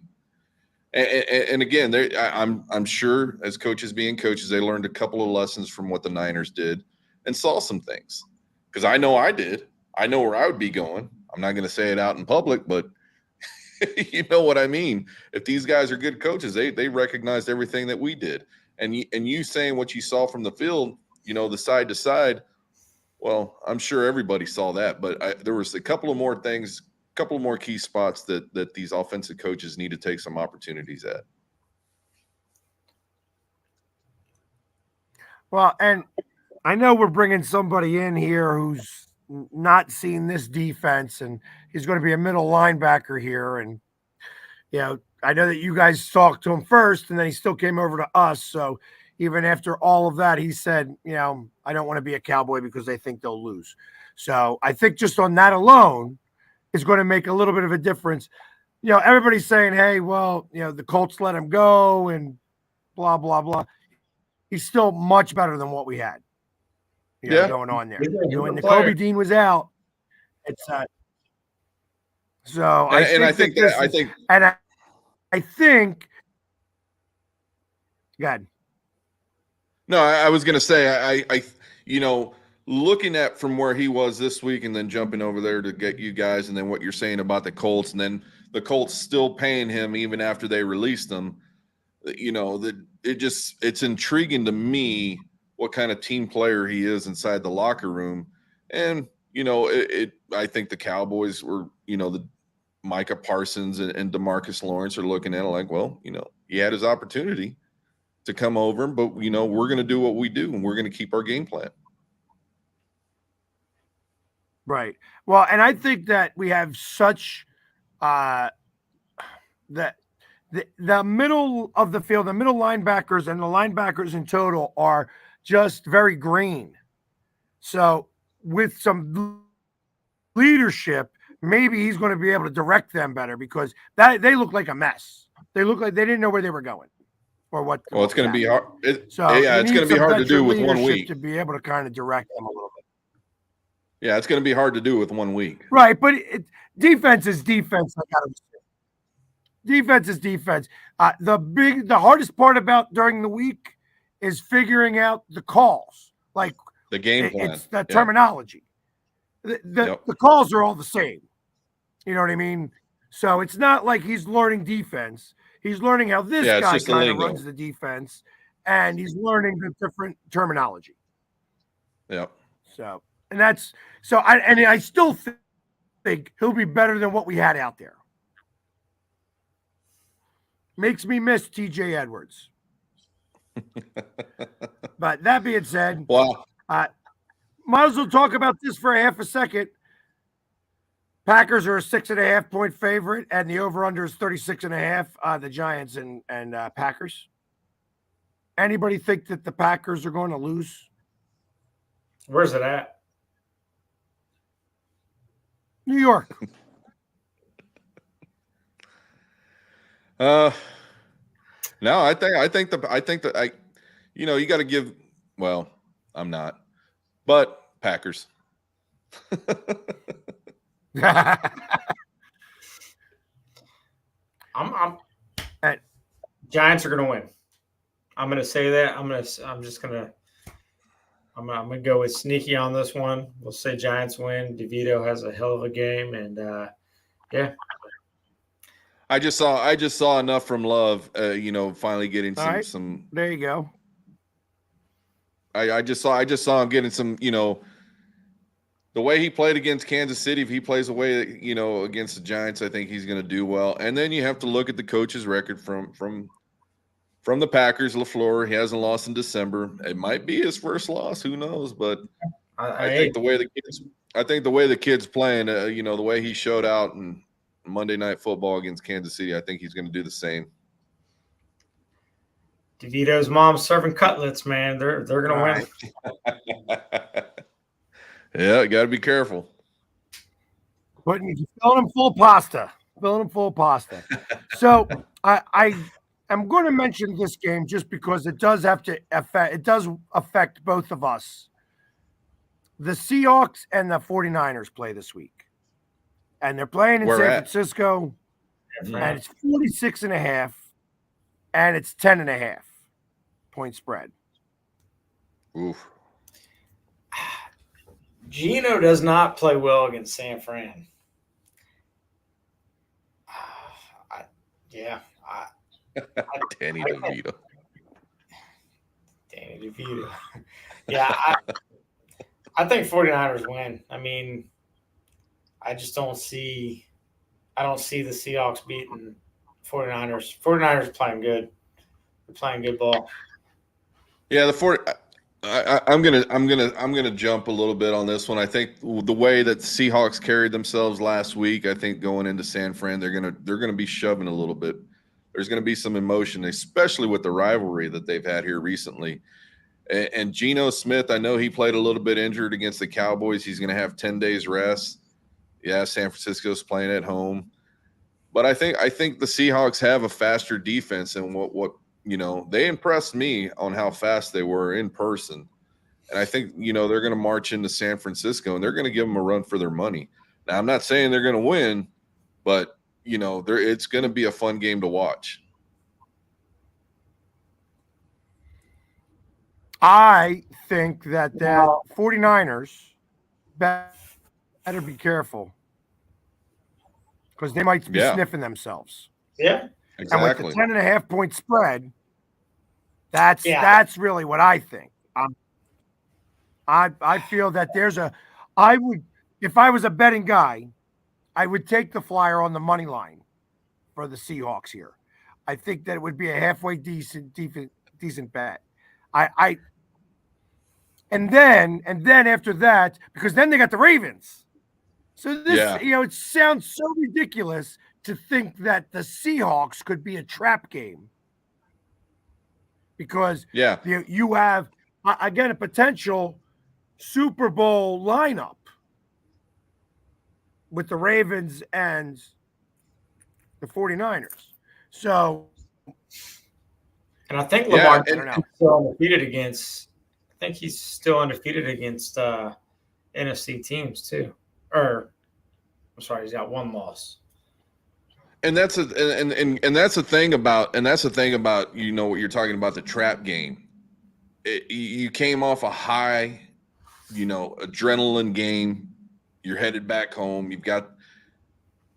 And again, I'm sure as coaches being coaches, they learned a couple of lessons from what the Niners did and saw some things. Because I know I did. I know where I would be going. I'm not going to say it out in public, but you know what I mean. If these guys are good coaches, they recognized everything that we did. And you saying what you saw from the field, the side to side. Well, I'm sure everybody saw that, but there was a couple of more things, a couple of more key spots that these offensive coaches need to take some opportunities at. Well, and I know we're bringing somebody in here who's not seen this defense, and he's going to be a middle linebacker here. And, I know that you guys talked to him first, and then he still came over to us. So even after all of that, he said, I don't want to be a Cowboy because they think they'll lose. So I think just on that alone is going to make a little bit of a difference. Everybody's saying, hey, well, the Colts let him go and blah, blah, blah. He's still much better than what we had. Going on there. When the Kobe Dean was out, it's so I think God. No, I was going to say, looking at from where he was this week and then jumping over there to get you guys, and then what you're saying about the Colts, and then the Colts still paying him even after they released him, it's intriguing to me what kind of team player he is inside the locker room. And, I think the Cowboys were, the Micah Parsons and DeMarcus Lawrence are looking at it like, well, he had his opportunity to come over, but we're going to do what we do, and we're going to keep our game plan. Right. Well, and I think that we have such that the middle of the field, the middle linebackers and the linebackers in total are just very green. So with some leadership, maybe he's going to be able to direct them better, because they look like a mess. They look like they didn't know where they were going. Or what? Well, it's going to be hard. It's going to be hard to do with 1 week to be able to kind of direct them a little bit. Yeah, it's going to be hard to do with 1 week. Right, but defense is defense. Defense is defense. The hardest part about during the week is figuring out the calls, like the game plan. It's the terminology. The calls are all the same. You know what I mean? So it's not like he's learning defense. He's learning how this guy kind of runs the defense, and he's learning the different terminology. Yeah. So, and I still think he'll be better than what we had out there. Makes me miss TJ Edwards. But that being said, wow. Might as well talk about this for a half a second. Packers are a 6.5 point favorite, and the over-under is 36.5. The Giants and Packers. Anybody think that the Packers are going to lose? Where's it at? New York. No, I think that you got to give. Well, I'm not, but Packers. I'm Giants are going to win. I'm going to say that. I'm going to go with sneaky on this one. We'll say Giants win. DeVito has a hell of a game, and yeah. I just saw enough from Love. Finally getting All right. some. There you go. I just saw him getting some. The way he played against Kansas City, if he plays the way against the Giants, I think he's going to do well. And then you have to look at the coach's record from the Packers. LaFleur, he hasn't lost in December. It might be his first loss. Who knows? But I think the way the kid's playing, the way he showed out in Monday Night Football against Kansas City, I think he's going to do the same. DeVito's mom's serving cutlets, man. They're going to win. Yeah, got to be careful. Filling them full of pasta. So I am going to mention this game just because it does affect both of us. The Seahawks and the 49ers play this week. And they're playing in San Francisco. And it's 46.5. And it's 10.5 point spread. Oof. Gino does not play well against San Fran. Danny DeVito. Yeah, I think 49ers win. I mean, I just don't see the Seahawks beating 49ers. 49ers playing good. They're playing good ball. Yeah, I'm gonna jump a little bit on this one. I think the way that the Seahawks carried themselves last week, I think going into San Fran, they're gonna be shoving a little bit. There's gonna be some emotion, especially with the rivalry that they've had here recently. And Geno Smith, I know he played a little bit injured against the Cowboys. He's gonna have 10 days rest. Yeah, San Francisco's playing at home, but I think the Seahawks have a faster defense, and what they impressed me on how fast they were in person. And I think, they're going to march into San Francisco and they're going to give them a run for their money. Now, I'm not saying they're going to win, but, it's going to be a fun game to watch. I think that 49ers better be careful because they might be sniffing themselves. Yeah. Exactly. And with the 10.5 point spread, that's really what I think. I feel that if I was a betting guy, I would take the flyer on the money line for the Seahawks here. I think that it would be a halfway decent bet. And then after that, because then they got the Ravens. So this, it sounds so ridiculous to think that the Seahawks could be a trap game because you have, again, a potential Super Bowl lineup with the Ravens and the 49ers. So, and I think Lamar is still undefeated against. I think he's still undefeated against NFC teams too. Or, I'm sorry, he's got one loss. And that's the thing about what you're talking about, the trap game. You came off a high, adrenaline game. You're headed back home. You've got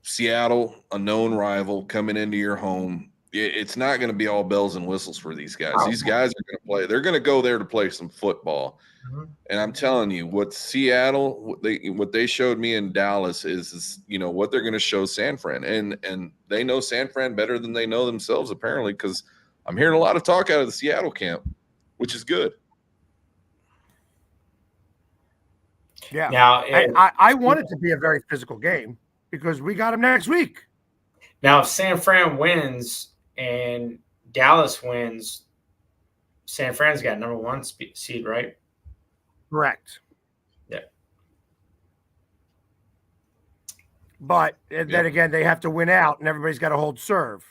Seattle, a known rival, coming into your home. It's not going to be all bells and whistles for these guys. These guys are going to play. They're going to go there to play some football. Mm-hmm. And I'm telling you, what Seattle, what they showed me in Dallas is what they're going to show San Fran. And they know San Fran better than they know themselves, apparently, because I'm hearing a lot of talk out of the Seattle camp, which is good. Yeah. Now, I want it to be a very physical game because we got them next week. Now, if San Fran wins and Dallas wins, San Fran's got number 1 seed, right? Correct. Yeah. But then again, they have to win out, and everybody's got to hold serve.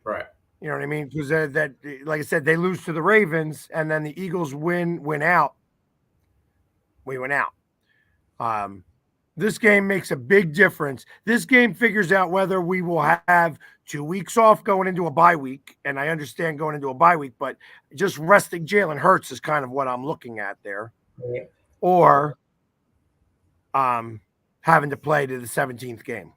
Right. You know what I mean? Because that, like I said, they lose to the Ravens, and then the Eagles win out. We went out. This game makes a big difference. This game figures out whether we will have 2 weeks off going into a bye week, and I understand going into a bye week, but just resting Jalen Hurts is kind of what I'm looking at there. Yeah. Or having to play to the 17th game.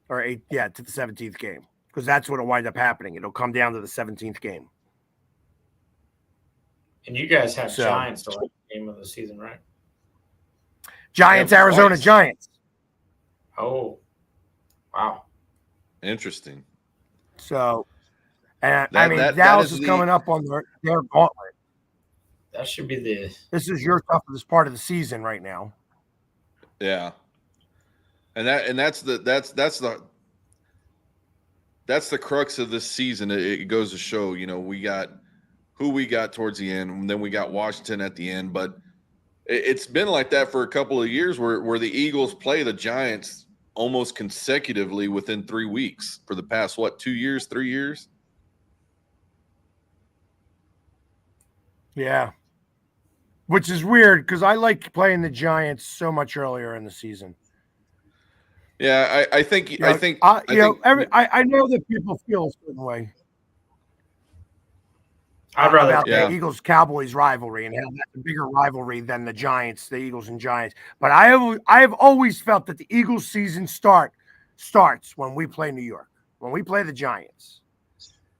To the 17th game. because that's what'll wind up happening. It'll come down to the 17th game. And you guys have So- Giants the last game of the season, right? Giants, Yeah, Arizona twice. Giants. Oh, wow. Interesting. So, and That Dallas is is coming up on their gauntlet. That should be the This is your toughest part of the season right now. Yeah. And that's the crux of this season. It goes to show, we got who we got towards the end, and then we got Washington at the end. But it's been like that for a couple of years where the Eagles play the Giants almost consecutively within 3 weeks for the past, 2 years, 3 years? Yeah. Which is weird because I like playing the Giants so much earlier in the season. Yeah, I think I know that people feel a certain way I'd rather about Yeah. the Eagles-Cowboys rivalry and how that's a bigger rivalry than the Eagles and Giants. But I have always felt that the Eagles season starts when we play New York, when we play the Giants.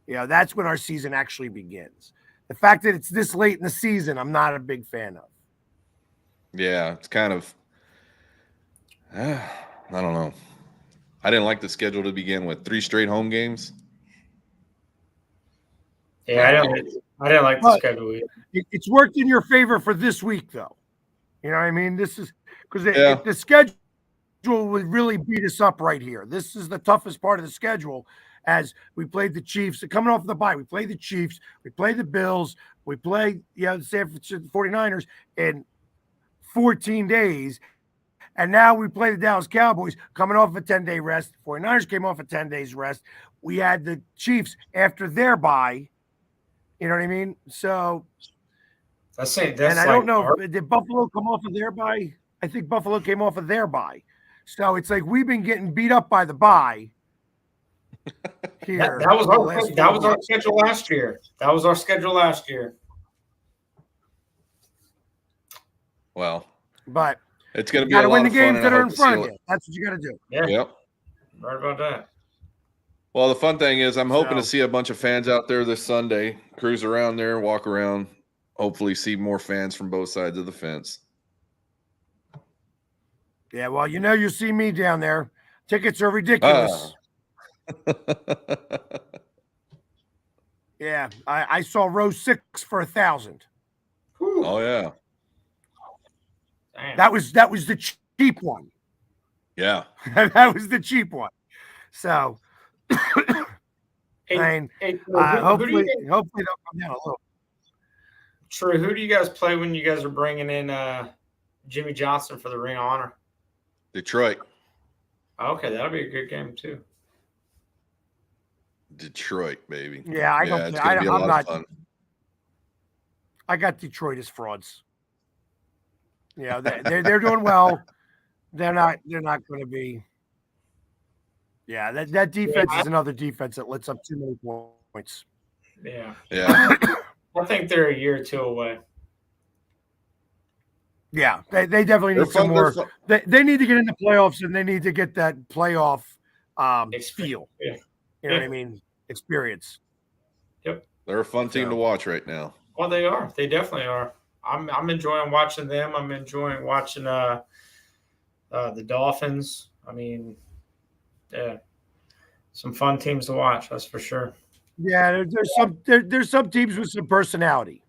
That's when our season actually begins. The fact that it's this late in the season, I'm not a big fan of. Yeah, it's kind of I don't know. I didn't like the schedule to begin with. 3 straight home games. Yeah, I didn't like the But- schedule either. It's worked in your favor for this week, though. You know what I mean? This is because Yeah. the schedule would really beat us up right here. This is the toughest part of the schedule as we played the Chiefs. Coming off the bye, we played the Chiefs, we played the Bills, we played the San Francisco 49ers in 14 days. And now we play the Dallas Cowboys coming off a 10-day rest. 49ers came off a 10 days rest. We had the Chiefs after their bye. You know what I mean? So, That's it. and I don't know, did Buffalo come off of their bye? I think Buffalo came off of their bye. So it's like we've been getting beat up by the bye. Here, That was the last our 4 weeks. schedule last year. That was our schedule last year. Well, But it's going to you be a got to lot win the of fun. games and I that are hope in to front see of you. That's what you got to do. Yeah, Yep. right about that. Well, the fun thing is I'm hoping to So- see a bunch of fans out there this Sunday, cruise around there, walk around, hopefully see more fans from both sides of the fence. Yeah, well, you see me down there. Tickets are ridiculous. Yeah, I saw row 6 for 1,000. Whew, Oh yeah. damn. That was the cheap one. Yeah. That was the cheap one. So, Hey, I mean, hey, True, who do hopefully you, they'll come down a little. True, who do you guys play when you guys are bringing in Jimmy Johnson for the Ring of Honor? Detroit. Okay, that'll be a good game too. Detroit, baby. Yeah, I don't. It's going to be a I'm lot not. of fun. I got Detroit as frauds. Yeah, they're doing well. They're not going to be. Yeah, that defense is another defense that lets up too many points. Yeah, Yeah. I think they're a year or two away. Yeah, they definitely They're need some fun. more. They're fun. They need to get in the playoffs and they need to get that playoff feel. Yeah. You know what I mean? Experience. They're a fun team to watch right now. Well, they are. They definitely are. I'm enjoying watching them. I'm enjoying watching the Dolphins. I mean, yeah, some fun teams to watch. That's for sure. Yeah, there's some teams with some personality.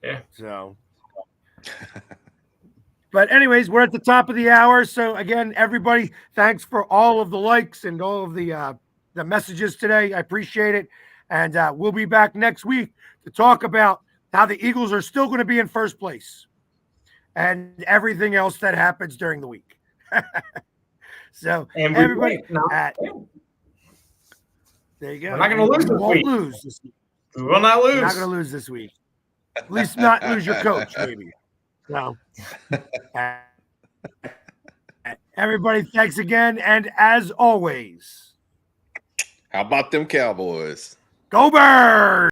Yeah. So. But anyways, we're at the top of the hour. So again, everybody, thanks for all of the likes and all of the messages today. I appreciate it. And we'll be back next week to talk about how the Eagles are still going to be in first place and everything else that happens during the week. So And everybody, there you go. We're not gonna lose We this won't week. lose this week. we will not We're lose. not going to lose this week. At least not lose your coach, maybe. No. Everybody, thanks again. And as always, How about them Cowboys? go Birds!